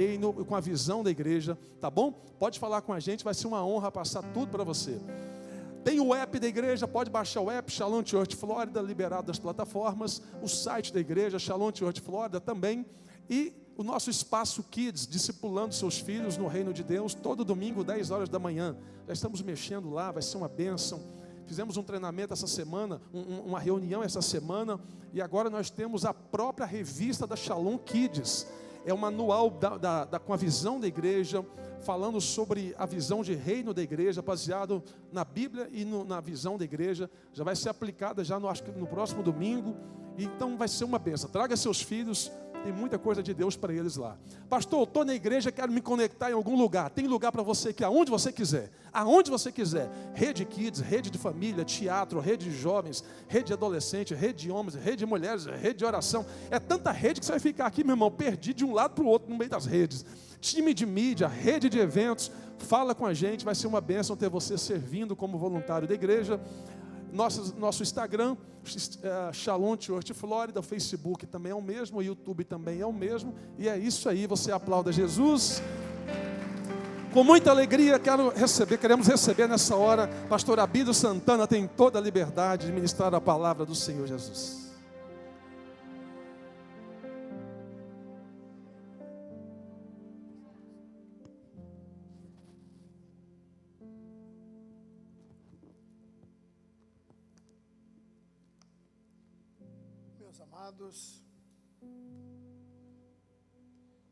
reino, com a visão da igreja, tá bom? Pode falar com a gente, vai ser uma honra passar tudo para você. Tem o app da igreja, pode baixar o app, Shalom Church Flórida, liberado das plataformas, o site da igreja, Shalom Church Flórida também, e o nosso espaço Kids, discipulando seus filhos no reino de Deus, todo domingo, 10 horas da manhã. Já estamos mexendo lá, vai ser uma bênção. Fizemos um treinamento essa semana, uma reunião essa semana, e agora nós temos a própria revista da Shalom Kids. É um manual com a visão da igreja, falando sobre a visão de reino da igreja, baseado na Bíblia e na visão da igreja. Já vai ser aplicada já acho que no próximo domingo. Então vai ser uma bênção. Traga seus filhos, tem muita coisa de Deus para eles lá. Pastor, eu estou na igreja, quero me conectar em algum lugar. Tem lugar para você que aonde você quiser. Aonde você quiser. Rede Kids, rede de família, teatro, rede de jovens, rede de adolescentes, rede de homens, rede de mulheres, rede de oração. É tanta rede que você vai ficar aqui, meu irmão, perdido de um lado para o outro no meio das redes. Time de mídia, rede de eventos. Fala com a gente, vai ser uma bênção ter você servindo como voluntário da igreja. Nosso Instagram, Shalom Church Flórida, o Facebook também é o mesmo, o YouTube também é o mesmo, e é isso aí, você aplauda Jesus. Com muita alegria queremos receber nessa hora, pastor Abílio Santana tem toda a liberdade de ministrar a palavra do Senhor Jesus. Meus amados,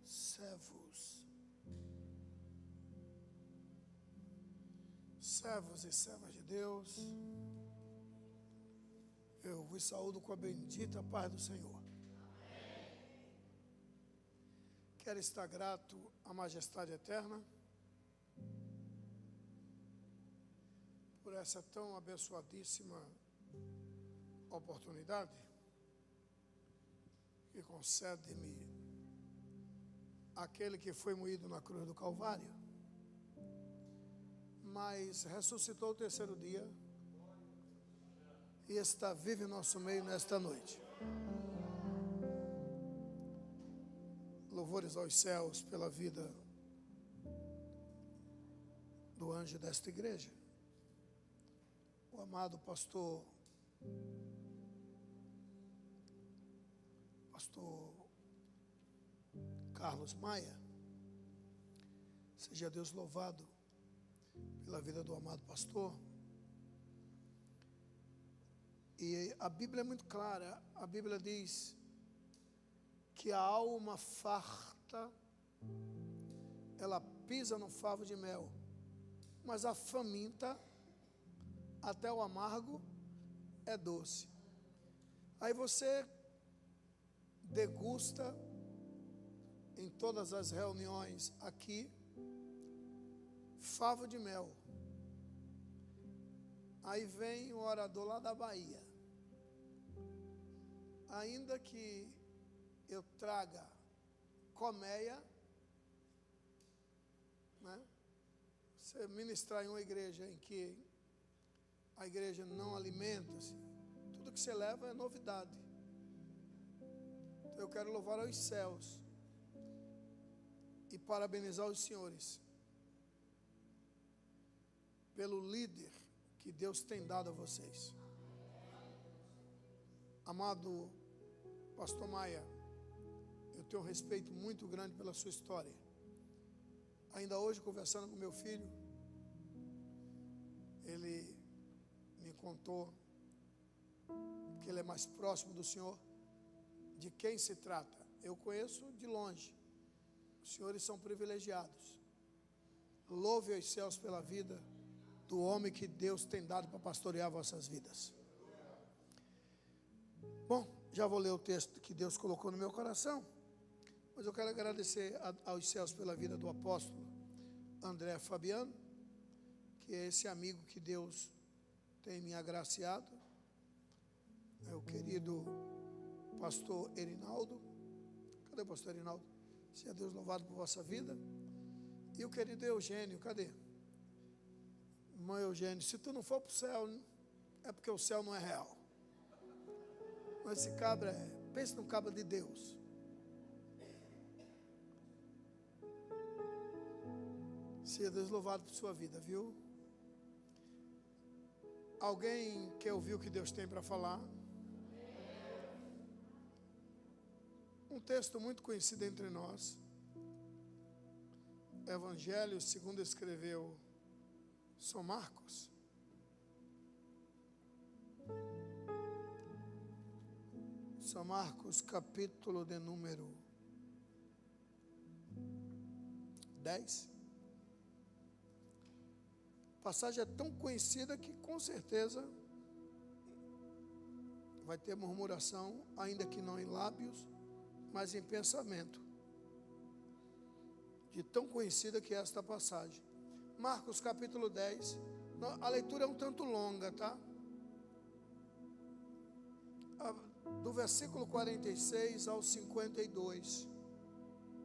servos e servas de Deus, eu vos saúdo com a bendita paz do Senhor. Quero estar grato à majestade eterna por essa tão abençoadíssima oportunidade que concede-me aquele que foi moído na cruz do Calvário, mas ressuscitou o terceiro dia e está vivo em nosso meio nesta noite. Louvores aos céus pela vida do anjo desta igreja, o amado pastor Carlos Maia. Seja Deus louvado pela vida do amado pastor. E a Bíblia é muito clara. A Bíblia diz que a alma farta, ela pisa no favo de mel, mas a faminta, até o amargo, é doce. Aí você degusta em todas as reuniões aqui favo de mel. Aí vem o orador lá da Bahia. Ainda que eu traga colmeia, né? Você ministrar em uma igreja em que a igreja não alimenta-se, tudo que você leva é novidade. Então eu quero louvar aos céus e parabenizar os senhores pelo líder que Deus tem dado a vocês. Amado pastor Maia, eu tenho um respeito muito grande pela sua história. Ainda hoje, conversando com meu filho, ele me contou que ele é mais próximo do Senhor. De quem se trata? Eu conheço de longe. Os senhores são privilegiados. Louve aos céus pela vida do homem que Deus tem dado para pastorear vossas vidas. Bom, já vou ler o texto que Deus colocou no meu coração, mas eu quero agradecer aos céus pela vida do apóstolo André Fabiano, que é esse amigo que Deus tem me agraciado, é o querido pastor Erinaldo. Cadê o pastor Erinaldo? Seja Deus louvado por vossa vida. E o querido Eugênio, cadê? Irmão Eugênio, se tu não for para o céu, é porque o céu não é real. Mas esse cabra pense no cabra de Deus. Seja Deus louvado por sua vida, viu? Alguém quer ouvir o que Deus tem para falar? Um texto muito conhecido entre nós. Evangelho segundo escreveu São Marcos. São Marcos, capítulo de número 10. A passagem é tão conhecida que com certeza vai ter murmuração, ainda que não em lábios, mas em pensamento. De tão conhecida que é esta passagem. Marcos capítulo 10. A leitura é um tanto longa, tá? Do versículo 46 ao 52.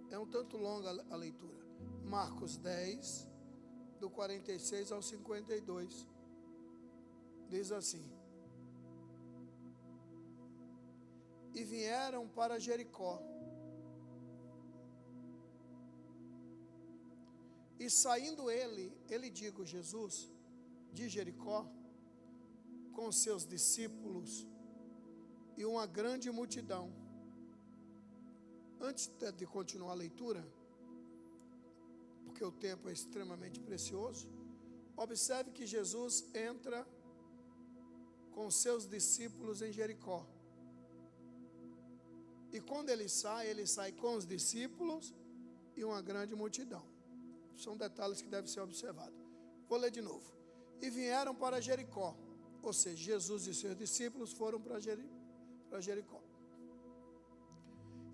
É um tanto longa a leitura. Marcos 10, do 46 ao 52. Diz assim: E vieram para Jericó. E saindo ele digo, Jesus, de Jericó, com seus discípulos e uma grande multidão. Antes de continuar a leitura, porque o tempo é extremamente precioso, observe que Jesus entra com seus discípulos em Jericó. E quando ele sai com os discípulos e uma grande multidão. São detalhes que devem ser observados. Vou ler de novo. E vieram para Jericó. Ou seja, Jesus e seus discípulos foram para Jericó.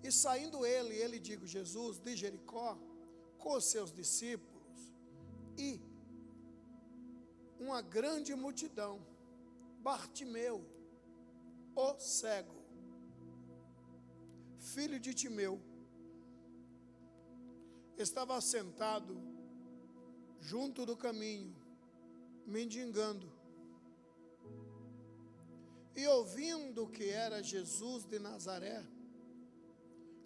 E saindo ele digo, Jesus, de Jericó, com os seus discípulos, e uma grande multidão, Bartimeu, o cego, filho de Timeu, estava sentado junto do caminho, mendigando. E ouvindo que era Jesus de Nazaré,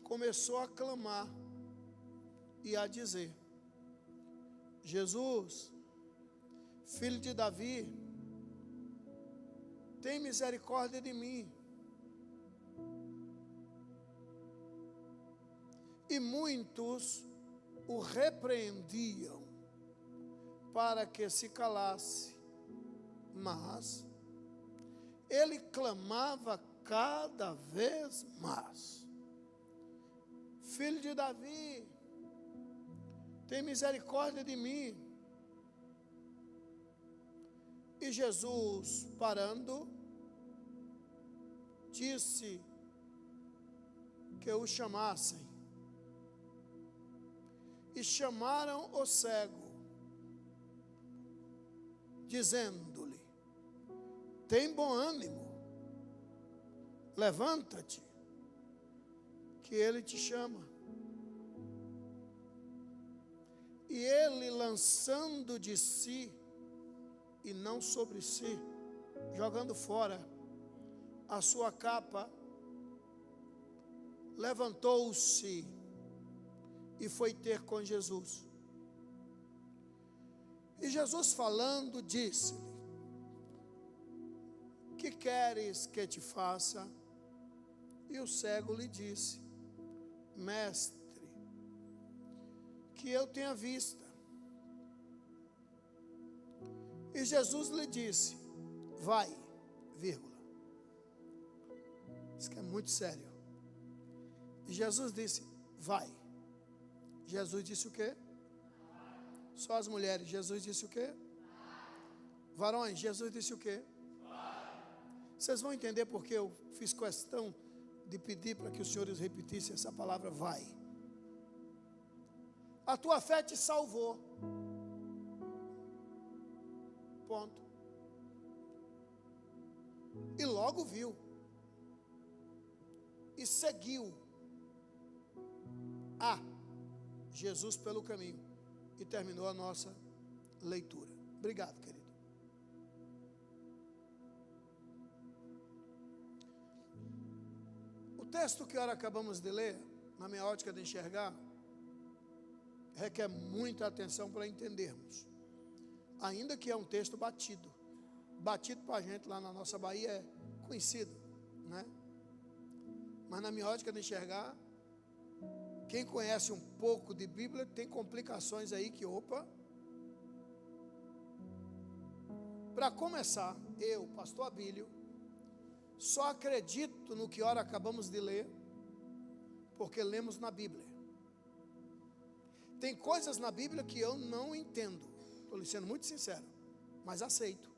começou a clamar e a dizer: Jesus, filho de Davi, tem misericórdia de mim. E muitos o repreendiam para que se calasse, mas ele clamava cada vez mais: Filho de Davi, tem misericórdia de mim. E Jesus, parando, disse que o chamassem. E chamaram o cego, dizendo-lhe: tem bom ânimo, levanta-te, que ele te chama. E ele, lançando de si, e não sobre si, jogando fora a sua capa, levantou-se e foi ter com Jesus. E Jesus, falando, disse-lhe: que queres que te faça? E o cego lhe disse: Mestre, que eu tenha vista. E Jesus lhe disse: vai, vírgula. Isso que é muito sério. E Jesus disse: vai. Jesus disse o quê? Só as mulheres. Jesus disse o quê? Varões. Jesus disse o quê? Vocês vão entender porque eu fiz questão de pedir para que os senhores repetissem essa palavra vai. A tua fé te salvou. Ponto. E logo viu. E seguiu a Jesus pelo caminho. E terminou a nossa leitura. Obrigado, querido. O texto que agora acabamos de ler, na minha ótica de enxergar, requer muita atenção para entendermos. Ainda que é um texto batido. Batido para a gente lá na nossa Bahia é conhecido, né? Mas na minha ótica de enxergar, quem conhece um pouco de Bíblia tem complicações aí que, opa. Para começar, eu, pastor Abílio, só acredito no que ora acabamos de ler, porque lemos na Bíblia. Tem coisas na Bíblia que eu não entendo, estou lhe sendo muito sincero, mas aceito.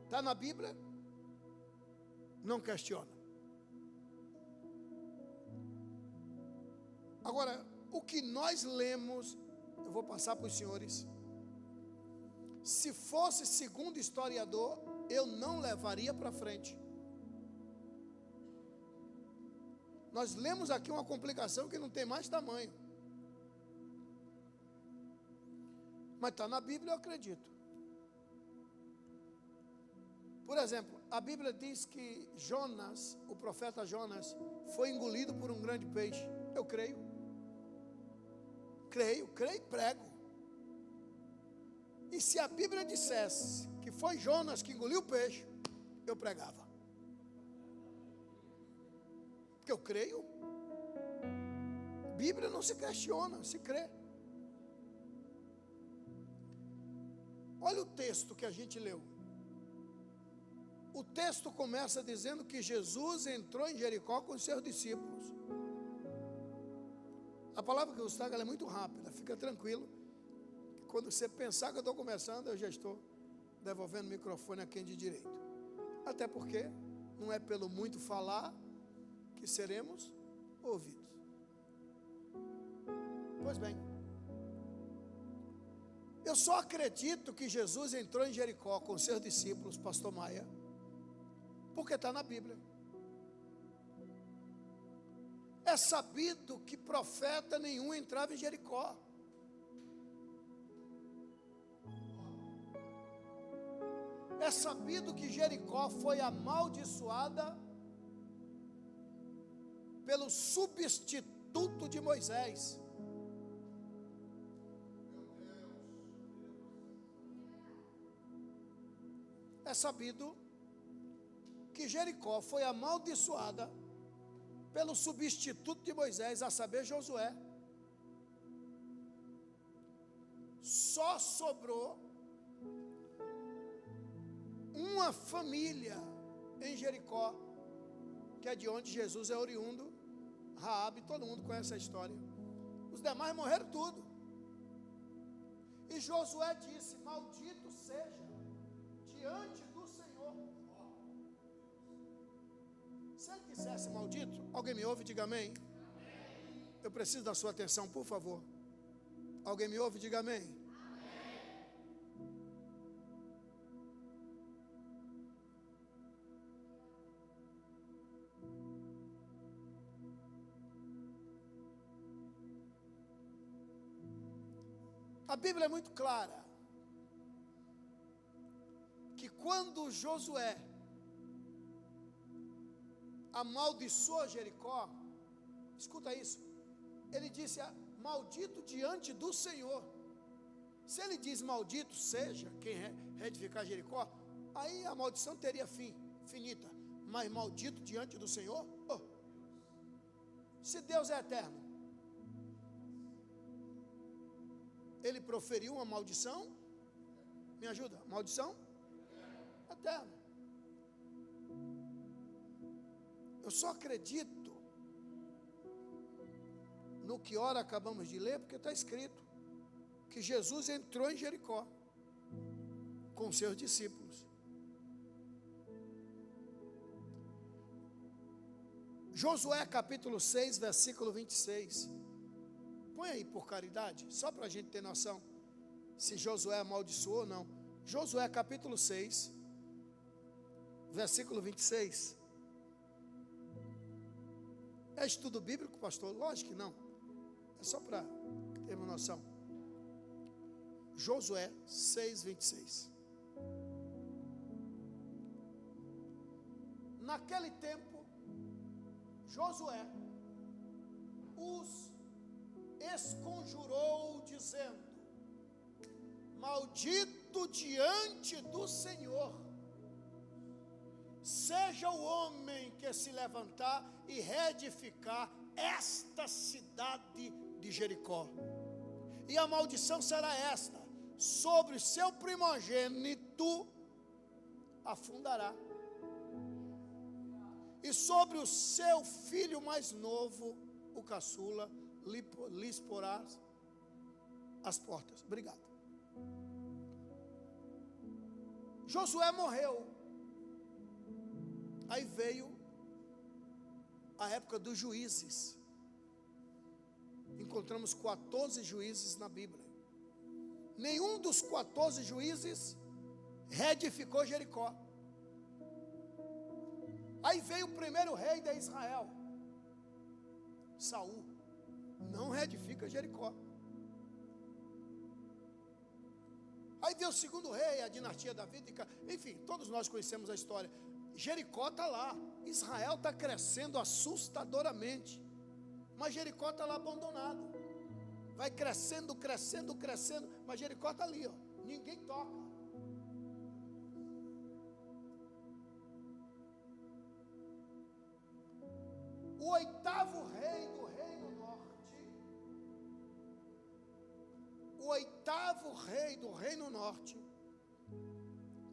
Está na Bíblia, não questiona. Agora, o que nós lemos, eu vou passar para os senhores. Se fosse segundo historiador, eu não levaria para frente. Nós lemos aqui uma complicação que não tem mais tamanho. Mas está na Bíblia, eu acredito. Por exemplo, a Bíblia diz que Jonas, o profeta Jonas, foi engolido por um grande peixe. Eu creio. Creio e prego. E se a Bíblia dissesse que foi Jonas que engoliu o peixe, eu pregava. Porque eu creio. Bíblia não se questiona, se crê. Olha o texto que a gente leu. O texto começa dizendo que Jesus entrou em Jericó com os seus discípulos. A palavra que eu trago é muito rápida, fica tranquilo. Quando você pensar que eu estou começando, eu já estou devolvendo o microfone a quem de direito. Até porque não é pelo muito falar que seremos ouvidos. Pois bem, eu só acredito que Jesus entrou em Jericó com seus discípulos, pastor Maia, porque está na Bíblia. É sabido que profeta nenhum entrava em Jericó. É sabido que Jericó foi amaldiçoada pelo substituto de Moisés. É sabido que Jericó foi amaldiçoada pelo substituto de Moisés, a saber, Josué. Só sobrou uma família em Jericó, que é de onde Jesus é oriundo, Raabe, todo mundo conhece a história. Os demais morreram tudo. E Josué disse: maldito seja diante do Senhor. Se ele dissesse maldito, alguém me ouve, diga amém. Eu preciso da sua atenção, por favor. Alguém me ouve, diga amém. A Bíblia é muito clara que quando Josué amaldiçoou Jericó, escuta isso, ele disse: maldito diante do Senhor. Se ele diz maldito seja quem reedificar Jericó, aí a maldição teria fim, finita. Mas maldito diante do Senhor? Oh. Se Deus é eterno, ele proferiu uma maldição, me ajuda, maldição eterna. Eu só acredito no que ora acabamos de ler, porque está escrito que Jesus entrou em Jericó com seus discípulos. Josué capítulo 6, versículo 26. Põe aí por caridade, só para a gente ter noção se Josué amaldiçoou ou não. Josué capítulo 6, versículo 26. É estudo bíblico, pastor? Lógico que não. É só para ter uma noção. Josué 6, 26. Naquele tempo, Josué os esconjurou, dizendo: maldito diante do Senhor seja o homem que se levantar e reedificar esta cidade de Jericó. E a maldição será esta: sobre o seu primogênito afundará, e sobre o seu filho mais novo, o caçula, lhes porá as portas. Obrigado. Josué morreu. Aí veio a época dos juízes. Encontramos 14 juízes na Bíblia. Nenhum dos 14 juízes reedificou Jericó. Aí veio o primeiro rei de Israel, Saul. Não reedifica Jericó. Aí veio o segundo rei, a dinastia davídica. Enfim, todos nós conhecemos a história. Jericó está lá. Israel está crescendo assustadoramente. Mas Jericó está lá abandonado. Vai crescendo, crescendo, crescendo. Mas Jericó está ali, ó. Ninguém toca. O oitavo rei do Reino Norte. O oitavo rei do Reino Norte,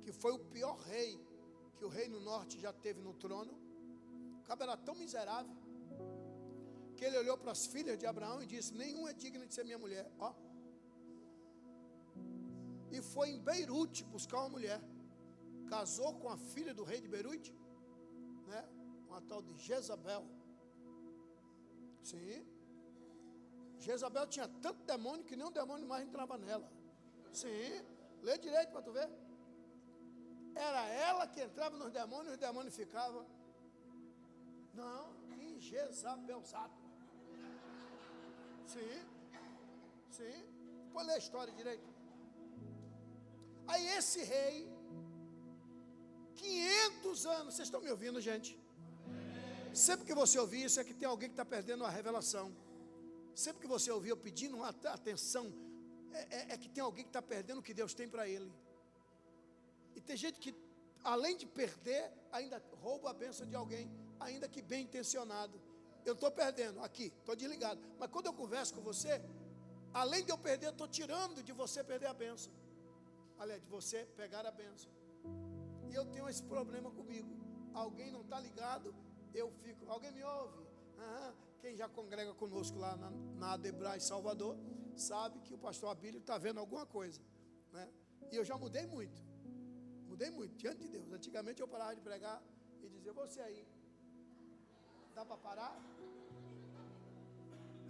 que foi o pior rei que o Reino Norte já teve no trono. O cara era tão miserável que ele olhou para as filhas de Abraão e disse: nenhum é digno de ser minha mulher. Ó. E foi em Beirute buscar uma mulher. Casou com a filha do rei de Beirute, né? Uma tal de Jezabel. Sim. Jezabel tinha tanto demônio que nem um demônio mais entrava nela. Sim. Lê direito para tu ver. Era ela que entrava nos demônios e os demônios ficavam. Não, que Jezabelzado. Sim. Sim. Pode ler a história direito. Aí esse rei, 500 anos, vocês estão me ouvindo, gente? Sempre que você ouvir isso é que tem alguém que está perdendo a revelação. Sempre que você ouvir eu pedindo atenção, é que tem alguém que está perdendo o que Deus tem para ele. E tem gente que, além de perder, ainda rouba a bênção de alguém, ainda que bem intencionado. Eu estou perdendo aqui, estou desligado. Mas quando eu converso com você, além de eu perder, estou tirando de você perder a bênção. Aliás, de você pegar a bênção. E eu tenho esse problema comigo. Alguém não está ligado, eu fico. Alguém me ouve? Quem já congrega conosco lá na Adebrai Salvador, sabe que o pastor Abílio está vendo alguma coisa, né? E eu já mudei muito. Mudei muito, diante de Deus. Antigamente eu parava de pregar e dizia: você aí, dá para parar?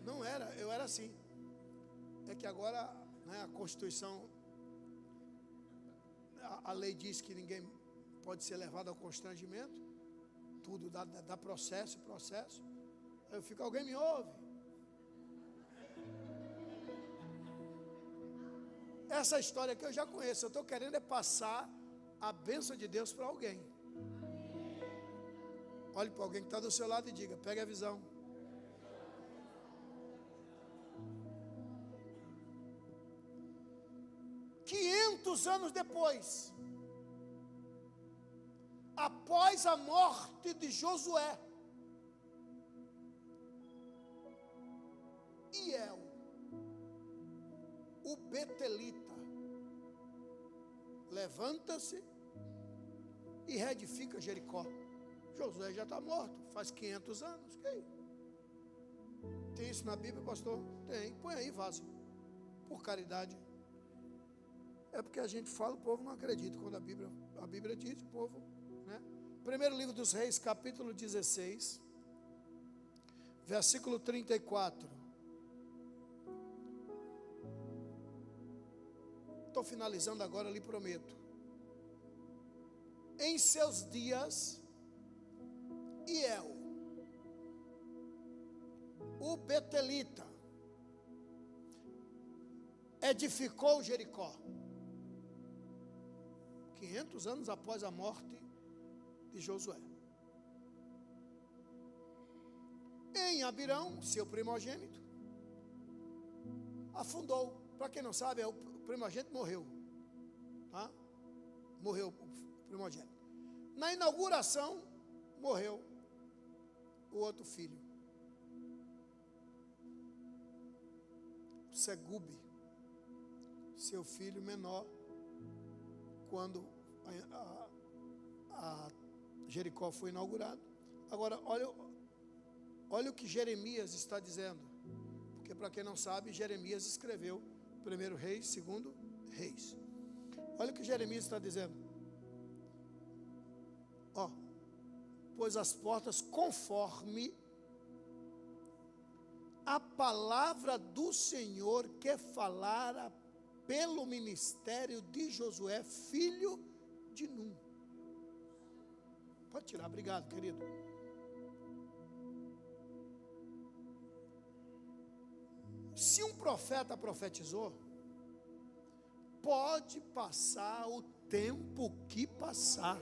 Não era, eu era assim. É que agora, né, a Constituição, a lei diz que ninguém pode ser levado ao constrangimento. Tudo dá processo. Aí eu fico: alguém me ouve? Essa história que eu já conheço. Eu estou querendo é passar a bênção de Deus para alguém. Olhe para alguém que está do seu lado e diga: pegue a visão. Anos depois, após a morte de Josué, Hiel, o betelita, levanta-se e reedifica Jericó. Josué já está morto, faz 500 anos. Okay. Tem isso na Bíblia, pastor? Tem. Põe aí, vaso, por caridade. É porque a gente fala, o povo não acredita quando a Bíblia diz, o povo, né? Primeiro livro dos Reis, capítulo 16, versículo 34. Estou finalizando agora, lhe prometo. Em seus dias, Hiel, o betelita, edificou Jericó. 500 anos após a morte de Josué. Em Abirão, seu primogênito, afundou. Para quem não sabe, o primogênito morreu. Tá? Morreu o primogênito. Na inauguração, morreu o outro filho. Segube, seu filho menor, quando a Jericó foi inaugurado. Agora, olha o que Jeremias está dizendo, porque para quem não sabe, Jeremias escreveu 1 Reis, 2 Reis. Olha o que Jeremias está dizendo. Ó, pois as portas conforme a palavra do Senhor que falara pelo ministério de Josué, filho de Num. Pode tirar, obrigado, querido. Se um profeta profetizou, pode passar o tempo que passar.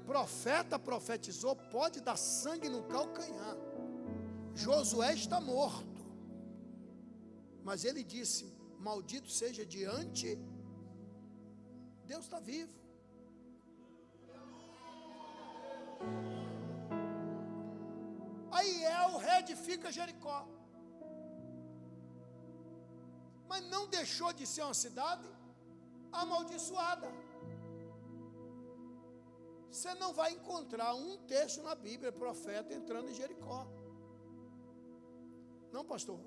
Profeta profetizou, pode dar sangue no calcanhar. Josué está morto, mas ele disse: maldito seja diante, Deus está vivo. Aí reedifica Jericó, mas não deixou de ser uma cidade amaldiçoada. Você não vai encontrar um texto na Bíblia, profeta entrando em Jericó. Não, pastor,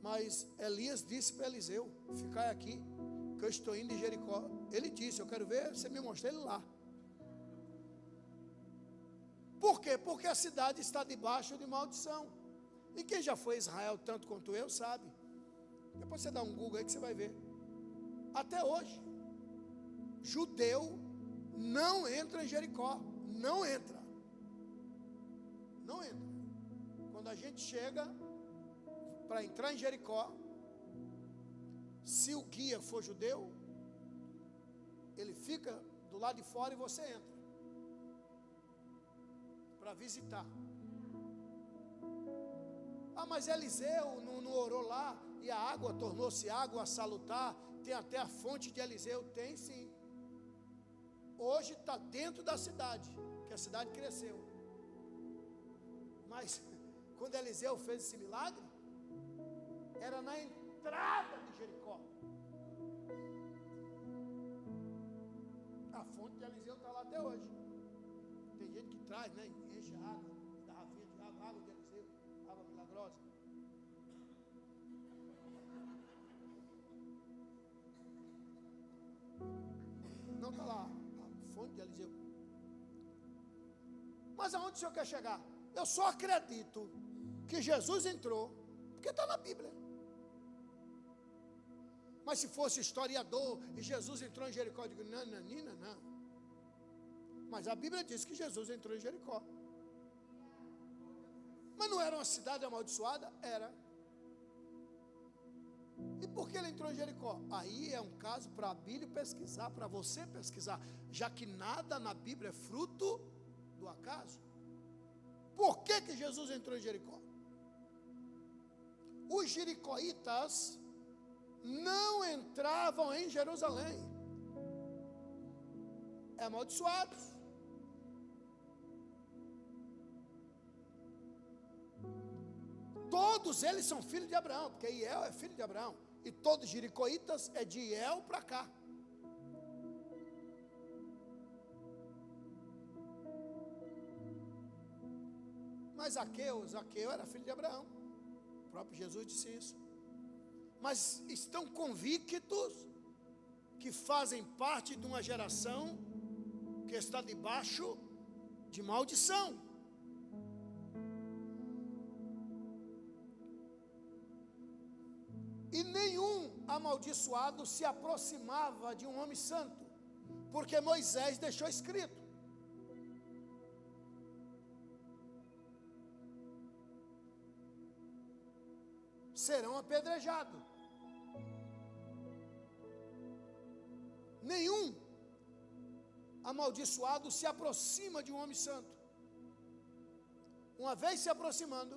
mas Elias disse para Eliseu: ficai aqui, que eu estou indo em Jericó. Ele disse: eu quero ver você me mostrar ele lá. Por quê? Porque a cidade está debaixo de maldição. E quem já foi a Israel tanto quanto eu sabe. Depois você dá um Google aí que você vai ver. Até hoje, judeu não entra em Jericó. Não entra. Não entra. Quando a gente chega para entrar em Jericó, se o guia for judeu, ele fica do lado de fora e você entra para visitar. Ah, mas Eliseu não orou lá e a água tornou-se água salutar? Tem até a fonte de Eliseu? Tem sim. Hoje está dentro da cidade, que a cidade cresceu. Mas quando Eliseu fez esse milagre, era na entrada de Jericó. A fonte de Eliseu está lá até hoje. Tem gente que traz, né? Enche a água, garrafinha de água de Eliseu, água milagrosa. Não está lá a fonte de Eliseu. Mas aonde o senhor quer chegar? Eu só acredito que Jesus entrou, porque está na Bíblia. Mas se fosse historiador e Jesus entrou em Jericó, eu digo: não. Mas a Bíblia diz que Jesus entrou em Jericó. Mas não era uma cidade amaldiçoada? Era. E por que ele entrou em Jericó? Aí é um caso para a Bíblia pesquisar, para você pesquisar, já que nada na Bíblia é fruto do acaso. Por que Jesus entrou em Jericó? Os jericoítas não entravam em Jerusalém. É amaldiçoados. Todos eles são filhos de Abraão, porque Iel é filho de Abraão. E todos os jericoítas é de Iel para cá. Mas Zaqueu era filho de Abraão. O próprio Jesus disse isso. Mas estão convictos que fazem parte de uma geração que está debaixo de maldição. E nenhum amaldiçoado se aproximava de um homem santo, porque Moisés deixou escrito: serão apedrejados. Nenhum amaldiçoado se aproxima de um homem santo. Uma vez se aproximando,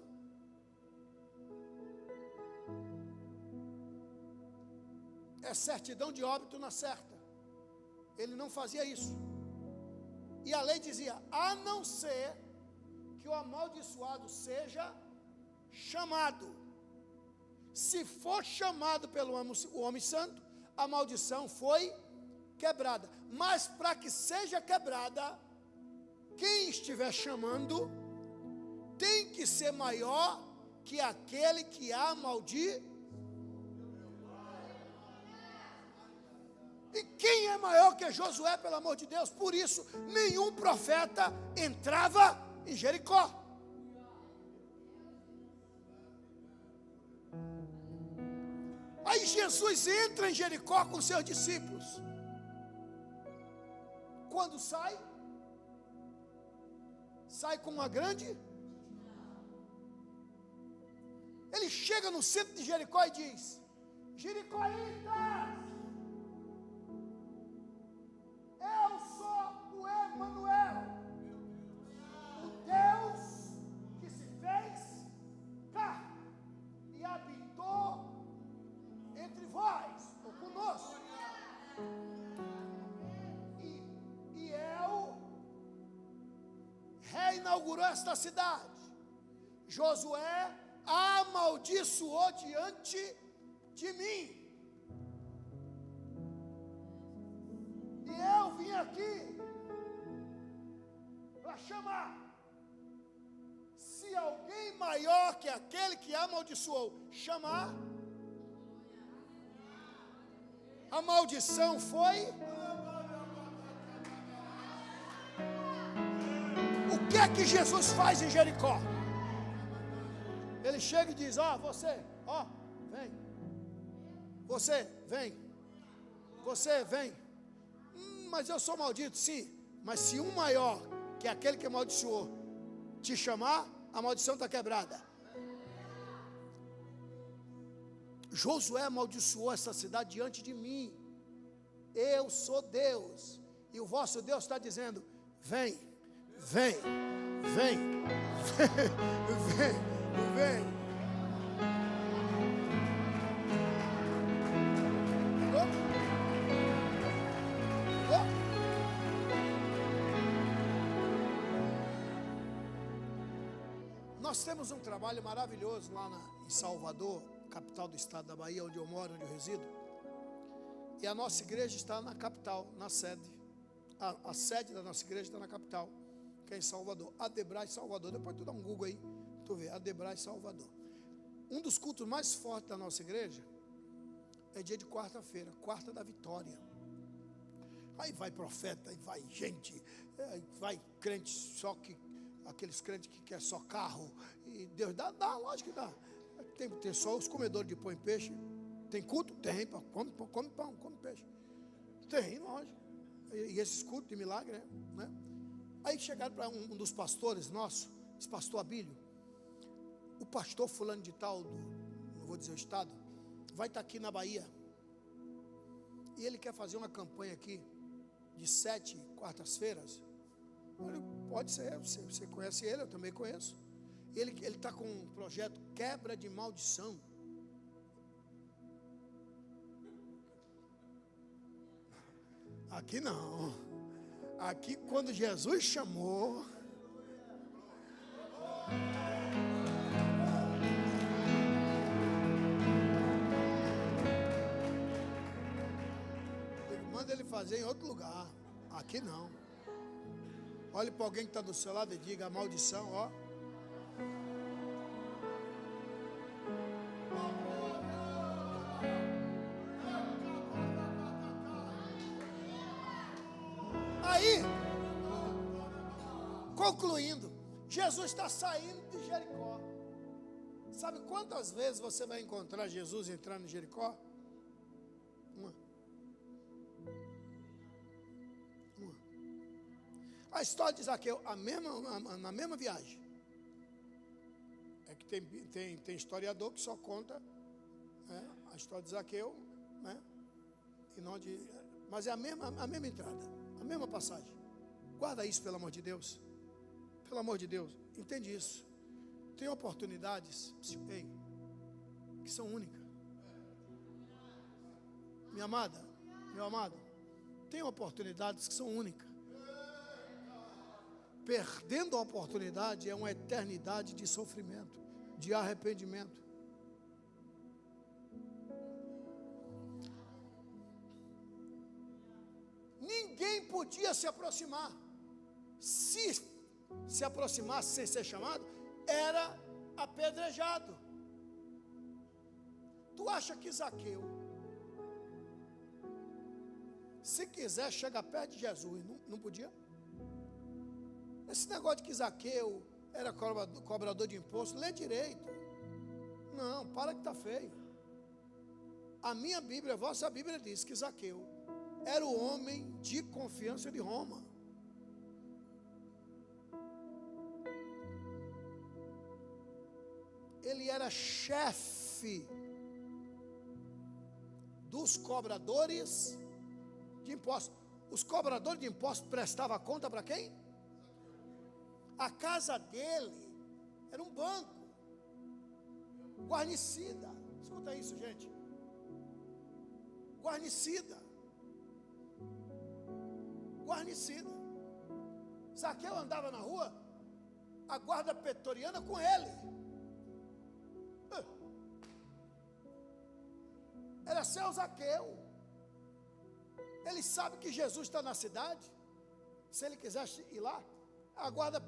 é certidão de óbito na certa. Ele não fazia isso. E a lei dizia, a não ser que o amaldiçoado seja chamado. Se for chamado pelo homem santo, a maldição foi quebrada. Mas para que seja quebrada, quem estiver chamando tem que ser maior que aquele que a amaldiçoou. E quem é maior que Josué, pelo amor de Deus? Por isso, nenhum profeta entrava em Jericó. Aí Jesus entra em Jericó com seus discípulos. Quando sai com uma grande. Ele chega no centro de Jericó e diz: Jericoítas, eu sou o Emanuel, o Deus que se fez carne e habitou entre vós, ou conosco. E eu reinaugurou esta cidade. Josué amaldiçoou diante de mim. E eu vim aqui para chamar. Se alguém maior que aquele que amaldiçoou chamar, a maldição foi. O que é que Jesus faz em Jericó? Ele chega e diz: você, vem. Você, vem. Você, vem. Mas eu sou maldito, sim. Mas se um maior que aquele que amaldiçoou te chamar, a maldição está quebrada. Josué amaldiçoou essa cidade diante de mim. Eu sou Deus. E o vosso Deus está dizendo: vem, vem, vem, vem, vem. Nós temos um trabalho maravilhoso lá em Salvador, capital do estado da Bahia, onde eu moro, onde eu resido. E a nossa igreja está na capital, na sede. A sede da nossa igreja está na capital, que é em Salvador. Adebrais, Salvador. Depois tu dá um Google aí, tu vê, Adebrais, Salvador. Um dos cultos mais fortes da nossa igreja é dia de quarta-feira, quarta da vitória. Aí vai profeta, aí vai gente, aí vai crente, só que aqueles crentes que querem só carro. E Deus dá, lógico que dá. Tem só os comedores de pão e peixe. Tem culto? Tem, come pão, come peixe. Tem, lógico. E esses cultos de milagre, né? Aí chegaram para um dos pastores nossos, esse pastor Abílio. O pastor fulano de tal, não vou dizer o estado, vai estar aqui na Bahia. E ele quer fazer uma campanha aqui de 7 quartas-feiras. Pode ser, você conhece ele, eu também conheço. Ele está com um projeto Quebra de Maldição. Aqui não. Aqui quando Jesus chamou. Ele manda ele fazer em outro lugar. Aqui não. Olhe para alguém que está do seu lado e diga: a maldição, Aí, concluindo, Jesus está saindo de Jericó. Sabe quantas vezes você vai encontrar Jesus entrando em Jericó? Uma. A história de Zaqueu, na mesma viagem. É que tem historiador que só conta, né, a história de Zaqueu, né, e não mas é a mesma entrada, a mesma passagem. Guarda isso, pelo amor de Deus. Pelo amor de Deus, entende isso. Tem oportunidades, que são únicas. Minha amada, meu amado, tem oportunidades que são únicas. Perdendo a oportunidade é uma eternidade de sofrimento, de arrependimento. Ninguém podia se aproximar. Se aproximasse sem ser chamado, era apedrejado. Tu acha que Zaqueu, se quiser chegar perto de Jesus, não podia? Esse negócio de que Zaqueu era cobrador de imposto, lê direito. Não, para que está feio. A minha Bíblia, a vossa Bíblia diz que Zaqueu era o homem de confiança de Roma. Ele era chefe dos cobradores de impostos. Os cobradores de impostos prestavam conta para quem? A casa dele era um banco, guarnecida. Escuta isso, gente. Guarnecida. Zaqueu andava na rua, a guarda pretoriana com ele. Era seu Zaqueu. Ele sabe que Jesus está na cidade. Se ele quisesse ir lá, a guarda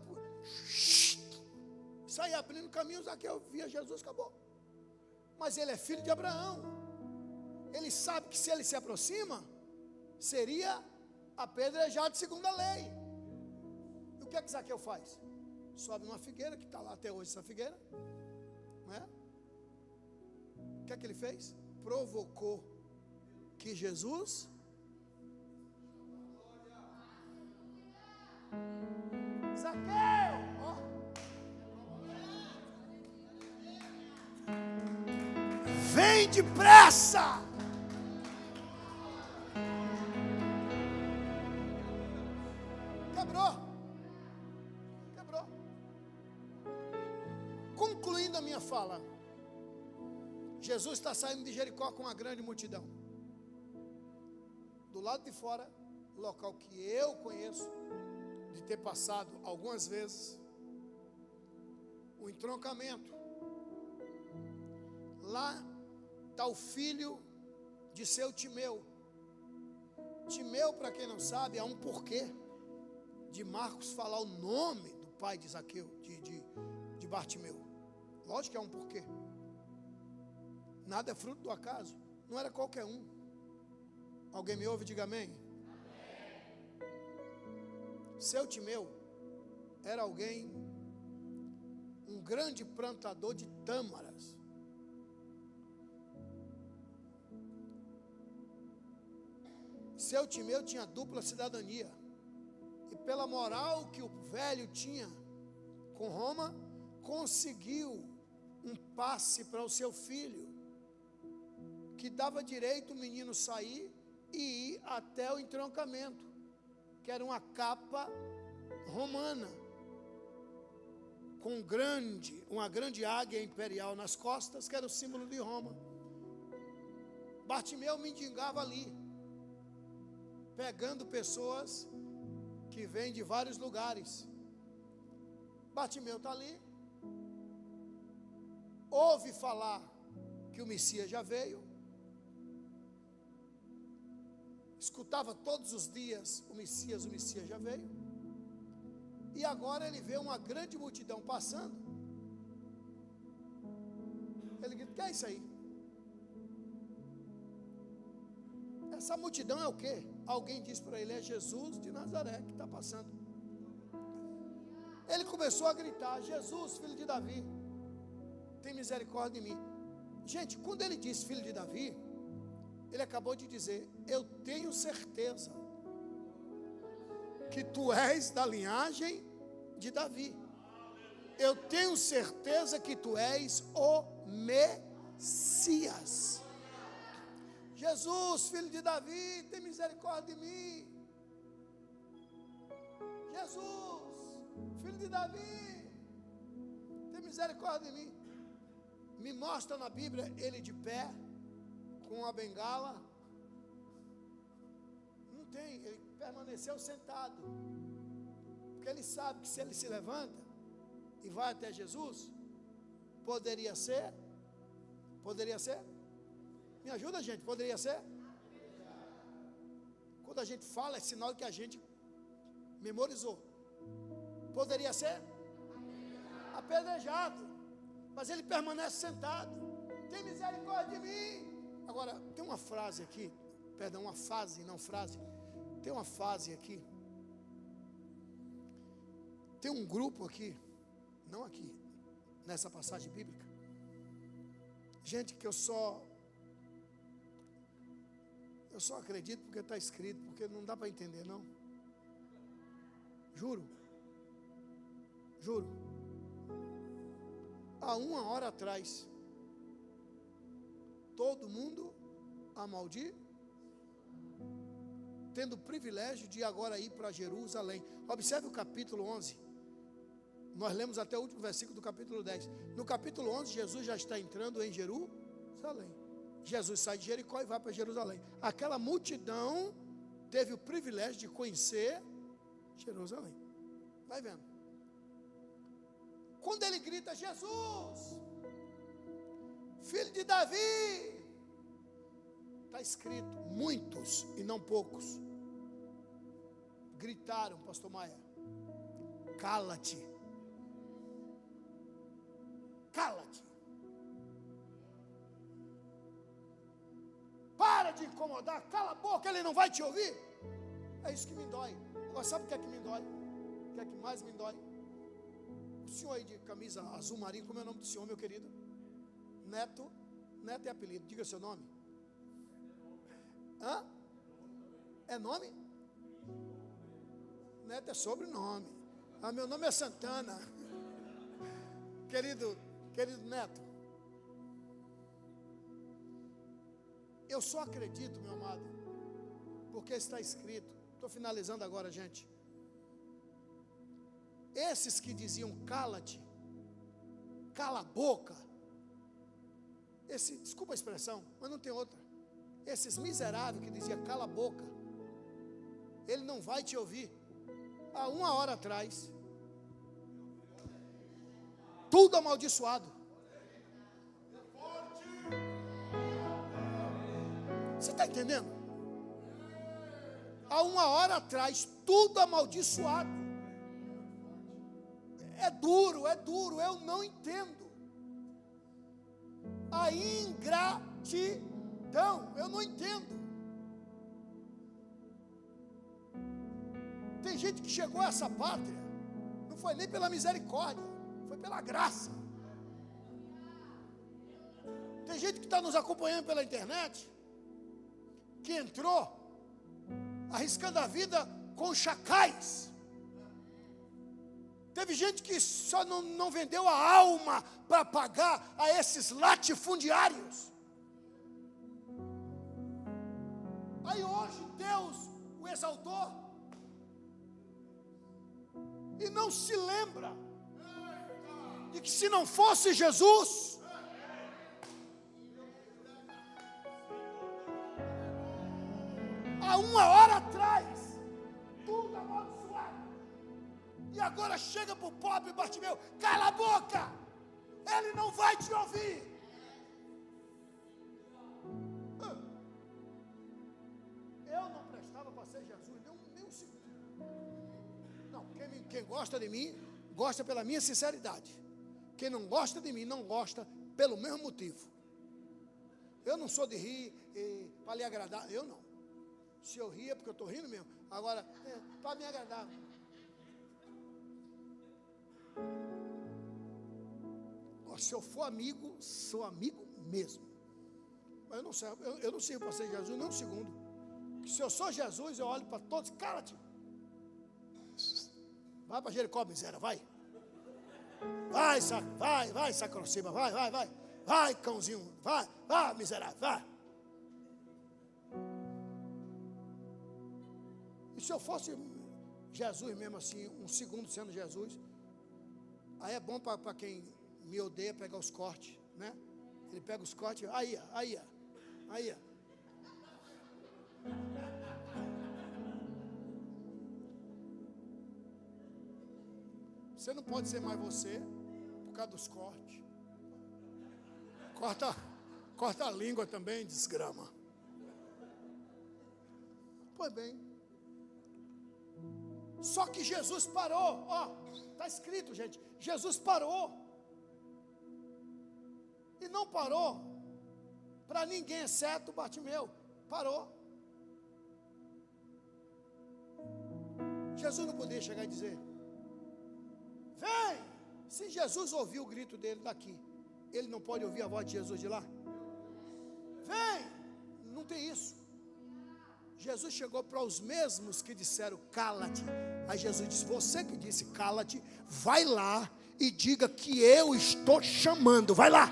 saia abrindo caminho. Zaqueu via Jesus, acabou. Mas ele é filho de Abraão. Ele sabe que se ele se aproxima, seria apedrejado segundo a lei. E o que é que Zaqueu faz? Sobe numa figueira, que está lá até hoje essa figueira, não é? O que é que ele fez? Provocou que Jesus Zaqueu, ó, vem depressa. Quebrou. Concluindo a minha fala, Jesus está saindo de Jericó com uma grande multidão. Do lado de fora, local que eu conheço, de ter passado algumas vezes, o entroncamento. Lá está o filho de seu Timeu. Timeu, para quem não sabe, é um porquê de Marcos falar o nome do pai de Zaqueu, de Bartimeu. Lógico que é um porquê. Nada é fruto do acaso. Não era qualquer um. Alguém me ouve? Diga amém. Seu Timeu era alguém, um grande plantador de tâmaras. Seu Timeu tinha dupla cidadania. E pela moral que o velho tinha com Roma, conseguiu um passe para o seu filho, que dava direito o menino sair e ir até o entroncamento, que era uma capa romana, com uma grande águia imperial nas costas, que era o símbolo de Roma. Bartimeu mendigava ali, pegando pessoas que vêm de vários lugares. Bartimeu está ali, ouve falar que o Messias já veio, escutava todos os dias o Messias já veio, e agora ele vê uma grande multidão passando. Ele grita: o que é isso aí? Essa multidão é o quê? Alguém disse para ele: é Jesus de Nazaré que está passando. Ele começou a gritar: Jesus, filho de Davi, tem misericórdia de mim. Gente, quando ele disse filho de Davi, ele acabou de dizer: eu tenho certeza que tu és da linhagem de Davi. Eu tenho certeza que tu és o Messias. Jesus, filho de Davi, tem misericórdia de mim. Jesus, filho de Davi, tem misericórdia de mim. Me mostra na Bíblia ele de pé, com a bengala, ele permaneceu sentado. Porque ele sabe que se ele se levanta e vai até Jesus, poderia ser? Me ajuda, gente, poderia ser? Quando a gente fala, é sinal que a gente memorizou. Poderia ser? Apedrejado. Mas ele permanece sentado. Tem misericórdia de mim. Agora, tem uma frase aqui, perdão, uma fase, não frase. Tem uma fase aqui. Tem um grupo aqui, não aqui, nessa passagem bíblica. Gente que eu só acredito porque está escrito, porque não dá para entender, não. Juro. Há uma hora atrás, todo mundo amaldiçoado, tendo o privilégio de agora ir para Jerusalém. Observe o capítulo 11. Nós lemos até o último versículo do capítulo 10. No capítulo 11, Jesus já está entrando em Jerusalém. Jesus sai de Jericó e vai para Jerusalém. Aquela multidão teve o privilégio de conhecer Jerusalém. Vai vendo. Quando ele grita, Jesus, filho de Davi, está escrito, muitos e não poucos gritaram, pastor Maia, cala-te, para de incomodar, cala a boca, ele não vai te ouvir. É isso que me dói. Agora sabe o que é que me dói? O que é que mais me dói? O senhor aí de camisa azul marinho, como é o nome do senhor, meu querido? Neto é apelido, diga seu nome. Hã? É nome? Neto é sobrenome. Meu nome é Santana. Querido Neto, eu só acredito, meu amado, porque está escrito. Estou finalizando agora, gente. Esses que diziam cala-te, cala a boca, desculpa a expressão, mas não tem outra. Esses miseráveis que diziam cala a boca, ele não vai te ouvir. Há uma hora atrás, tudo amaldiçoado. Você está entendendo? Há uma hora atrás, tudo amaldiçoado. É duro, eu não entendo. A ingratidão, eu não entendo. Tem gente que chegou a essa pátria, não foi nem pela misericórdia, foi pela graça. Tem gente que está nos acompanhando pela internet, que entrou arriscando a vida com chacais. Teve gente que só não vendeu a alma para pagar a esses latifundiários. Aí hoje Deus o exaltou e não se lembra de que se não fosse Jesus, há uma hora atrás, tudo amaldiçoado. E agora chega para o pobre Bartimeu, cala a boca, ele não vai te ouvir. Eu não prestava para ser Jesus, nem um segundo. Não, quem gosta de mim, gosta pela minha sinceridade. Quem não gosta de mim, não gosta pelo mesmo motivo. Eu não sou de rir para lhe agradar, eu não. Se eu rir é porque eu estou rindo mesmo. Agora, para me agradar. Se eu for amigo, sou amigo mesmo. Mas eu não sirvo para ser Jesus nem um segundo. Se eu sou Jesus, eu olho para todos, cala-te. Vai para Jericó, miséria, vai. Vai, sacrocima, vai. Vai, cãozinho, vai, miserável, vai. E se eu fosse Jesus mesmo assim, um segundo sendo Jesus, aí é bom para quem me odeia pegar os cortes, né? Ele pega os cortes, aí. Você não pode ser mais você por causa dos cortes. Corta a língua também, desgrama. Pois bem. Só que Jesus parou. Ó, está escrito, gente. Jesus parou. E não parou para ninguém, exceto Bartimeu. Parou. Jesus não podia chegar e dizer: vem! Se Jesus ouviu o grito dele daqui, ele não pode ouvir a voz de Jesus de lá? Vem! Não tem isso. Jesus chegou para os mesmos que disseram cala-te. Aí Jesus disse: você que disse cala-te, vai lá e diga que eu estou chamando. Vai lá.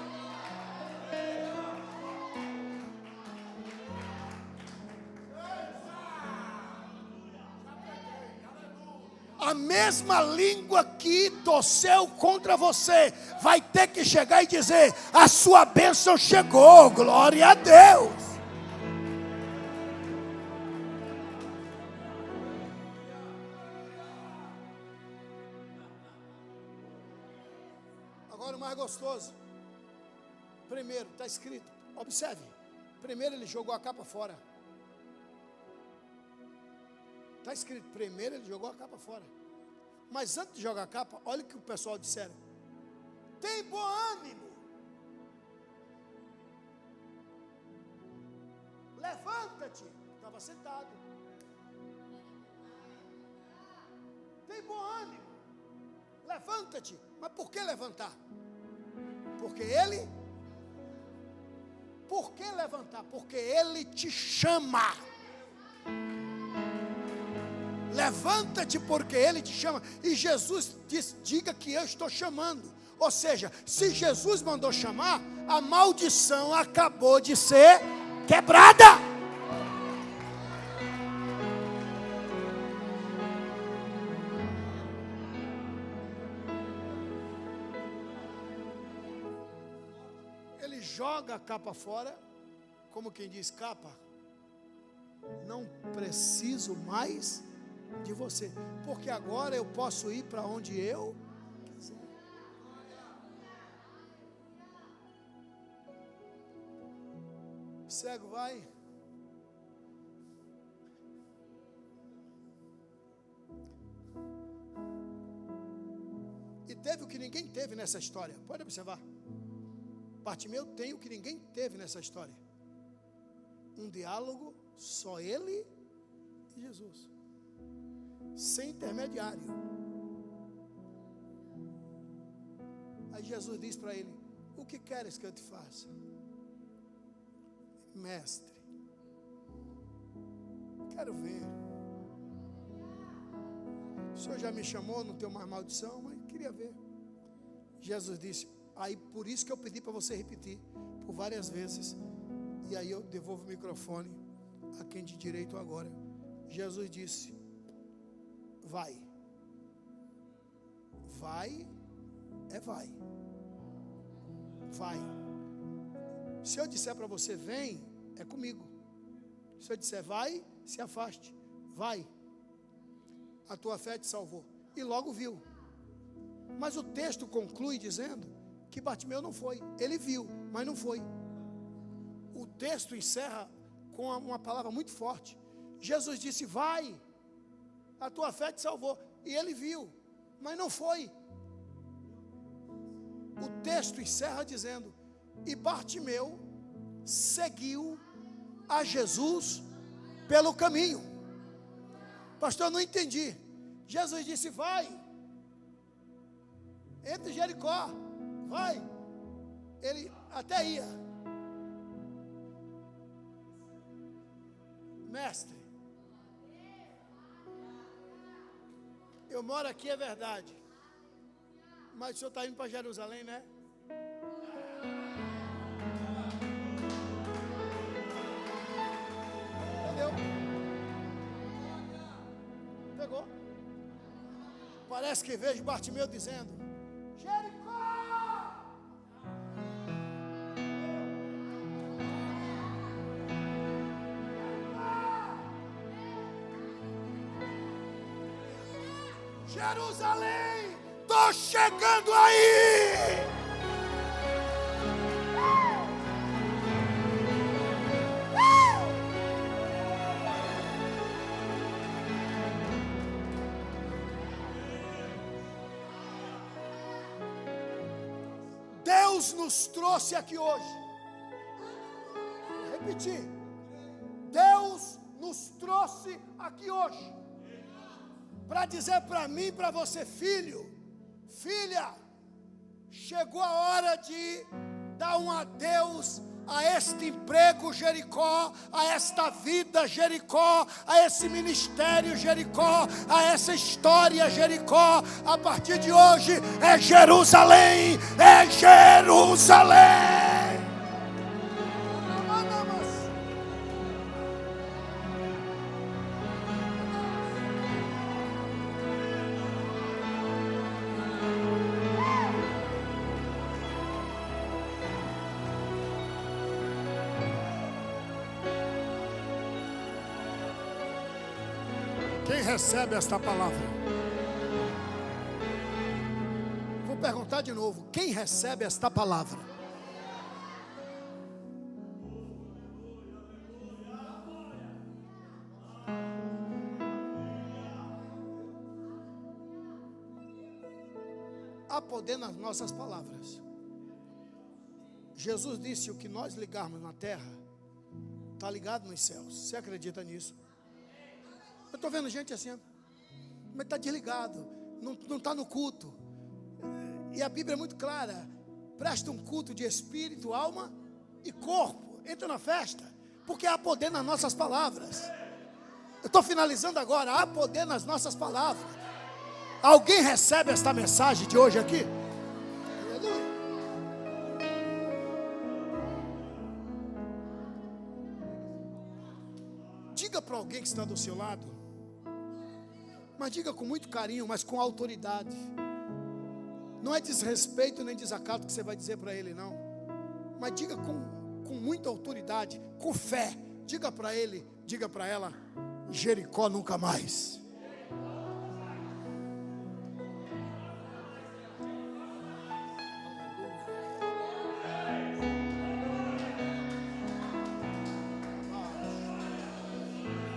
A mesma língua que torceu contra você vai ter que chegar e dizer: a sua bênção chegou, glória a Deus. Agora o mais gostoso. Primeiro, está escrito, observe. Primeiro ele jogou a capa fora. Está escrito, primeiro ele jogou a capa fora. Mas antes de jogar a capa, olha o que o pessoal disseram: tem bom ânimo, levanta-te. Estava sentado. Tem bom ânimo, levanta-te. Mas por que levantar? Porque ele. Por que levantar? Porque ele te chama. Levanta-te porque ele te chama. E Jesus diz: diga que eu estou chamando. Ou seja, se Jesus mandou chamar, a maldição acabou de ser quebrada. Ele joga a capa fora, como quem diz: capa, não preciso mais de você, porque agora eu posso ir para onde eu quiser. O cego vai. E teve o que ninguém teve nessa história. Pode observar. Bartimeu tem o que ninguém teve nessa história. Um diálogo, só ele e Jesus. Sem intermediário. Aí Jesus diz para ele: o que queres que eu te faça? Mestre, quero ver. O Senhor já me chamou, não tenho mais maldição, mas queria ver. Jesus disse: aí por isso que eu pedi para você repetir por várias vezes. E aí eu devolvo o microfone a quem de direito agora. Jesus disse: vai. Vai, vai. Vai. Se eu disser para você vem, é comigo. Se eu disser vai, se afaste. Vai. A tua fé te salvou. E logo viu. Mas o texto conclui dizendo que Bartimeu não foi. Ele viu, mas não foi. O texto encerra com uma palavra muito forte. Jesus disse: vai. A tua fé te salvou. E ele viu, mas não foi. O texto encerra dizendo: e Bartimeu seguiu a Jesus pelo caminho. Pastor, eu não entendi. Jesus disse: vai. Entre Jericó. Vai. Ele até ia. Mestre, eu moro aqui, é verdade, mas o senhor está indo para Jerusalém, né? Entendeu? Pegou? Parece que vejo Bartimeu dizendo: Jericó! Jerusalém, Estou chegando aí. Deus nos trouxe aqui hoje. Vou repetir. Deus nos trouxe aqui hoje para dizer para mim e para você, filho, filha, chegou a hora de dar um adeus a este emprego Jericó, a esta vida Jericó, a esse ministério Jericó, a essa história Jericó. A partir de hoje é Jerusalém, é Jerusalém. Quem recebe esta palavra? Vou perguntar de novo. Quem recebe esta palavra? Há poder nas nossas palavras. Jesus disse: o que nós ligarmos na terra está ligado nos céus. Você acredita nisso? Eu estou vendo gente assim, mas está desligado, não está no culto. E a Bíblia é muito clara: presta um culto de espírito, alma e corpo. Entra na festa, porque há poder nas nossas palavras. Eu estou finalizando agora. Há poder nas nossas palavras. Alguém recebe esta mensagem de hoje aqui? Aleluia. Diga para alguém que está do seu lado, mas diga com muito carinho, mas com autoridade. Não é desrespeito nem desacato que você vai dizer para ele, não. Mas diga com muita autoridade, com fé. Diga para ele, diga para ela: Jericó nunca mais.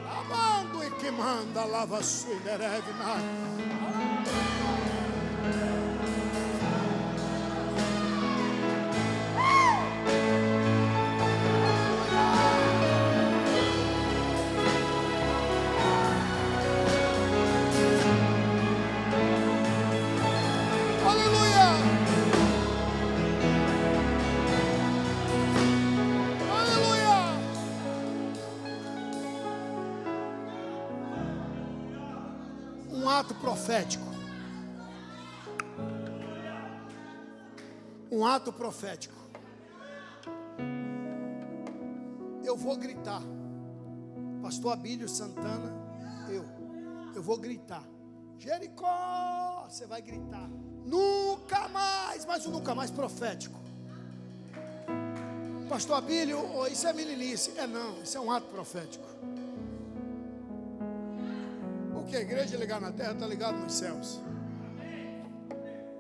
Amando e que manda lava sua derevna. Um ato profético. Um ato profético. Eu vou gritar. Pastor Abílio Santana, eu vou gritar. Jericó, você vai gritar. Nunca mais, mas um nunca mais profético. Pastor Abílio, isso é meninice. Não, isso é um ato profético. Que a igreja ligar na terra está ligado nos céus.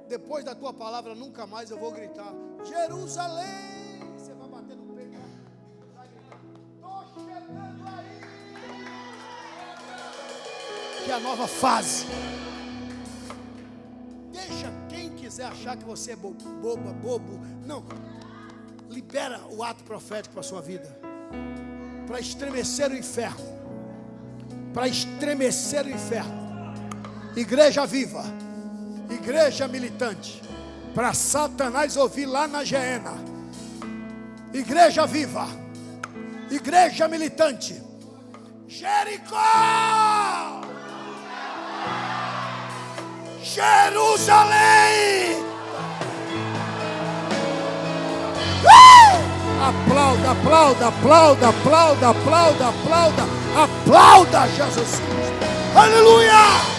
Depois da tua palavra, nunca mais eu vou gritar Jerusalém. Você vai bater no peito, vai gritar: estou chegando aí. Que é a nova fase. Deixa quem quiser achar que você é bobo. Não. Libera o ato profético para a sua vida, para estremecer o inferno. Para estremecer o inferno. Igreja viva, igreja militante, para Satanás ouvir lá na Geena. Igreja viva, igreja militante. Jericó, Jerusalém. Aplauda, aplauda, aplauda, aplauda, aplauda, aplauda, aplauda Jesus Cristo. Aleluia!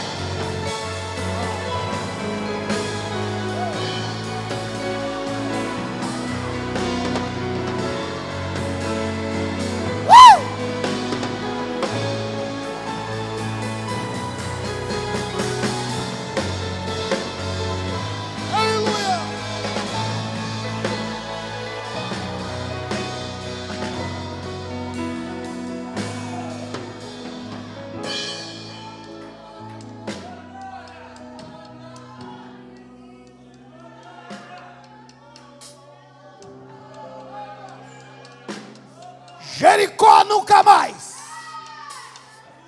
Jericó nunca mais.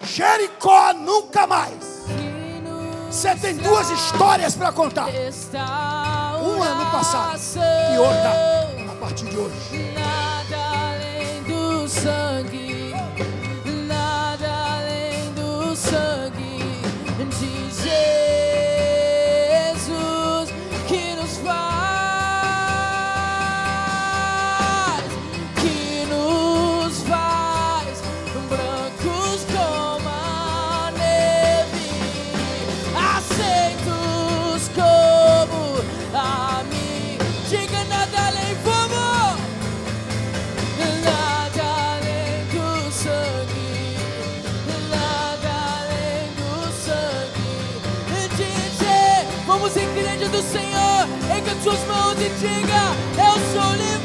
Jericó nunca mais. Você tem duas histórias para contar. Uma no passado e outra a partir de hoje. Nada além do sangue, nada além do sangue de Jesus que nos faz brancos como a neve, aceitos como a mim. Diga nada além, vamos! Nada além do sangue, nada além do sangue de Jesus. Vamos, igreja do Senhor, erga suas mãos e diga: eu sou livre.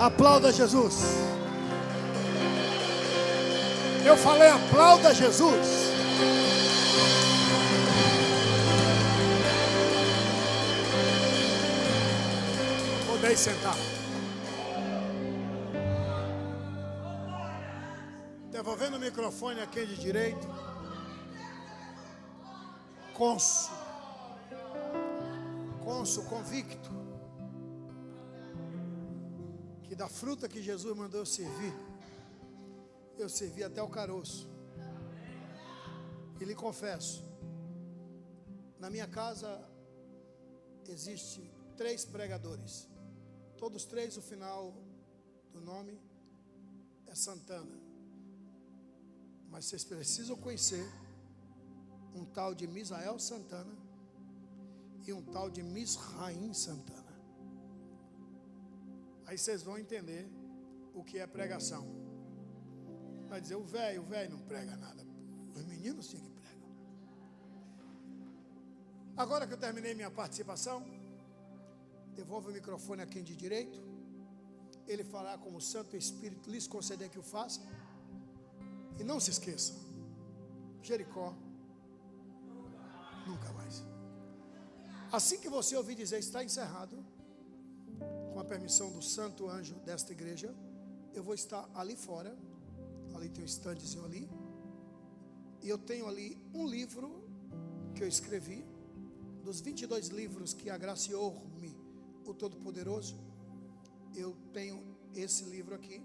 Aplauda Jesus. Eu falei, aplauda Jesus. Podem sentar. Devolvendo o microfone a quem de direito. Cônsul convicto que da fruta que Jesus mandou eu servi até o caroço. E lhe confesso, na minha casa existe 3 pregadores. Todos 3, o final do nome é Santana. Mas vocês precisam conhecer um tal de Misael Santana e um tal de Misraim Santana. Aí vocês vão entender o que é pregação. Vai dizer, o velho não prega nada. Os meninos sim que pregam. Agora que eu terminei minha participação, devolvo o microfone a quem de direito. Ele falará como o Santo Espírito lhes conceder que o faça. E não se esqueçam, Jericó nunca mais. Assim que você ouvir dizer está encerrado, com a permissão do santo anjo desta igreja, eu vou estar ali fora. Ali tem um standzinho ali. E eu tenho ali um livro que eu escrevi, dos 22 livros que agraciou-me o Todo-Poderoso. Eu tenho esse livro aqui.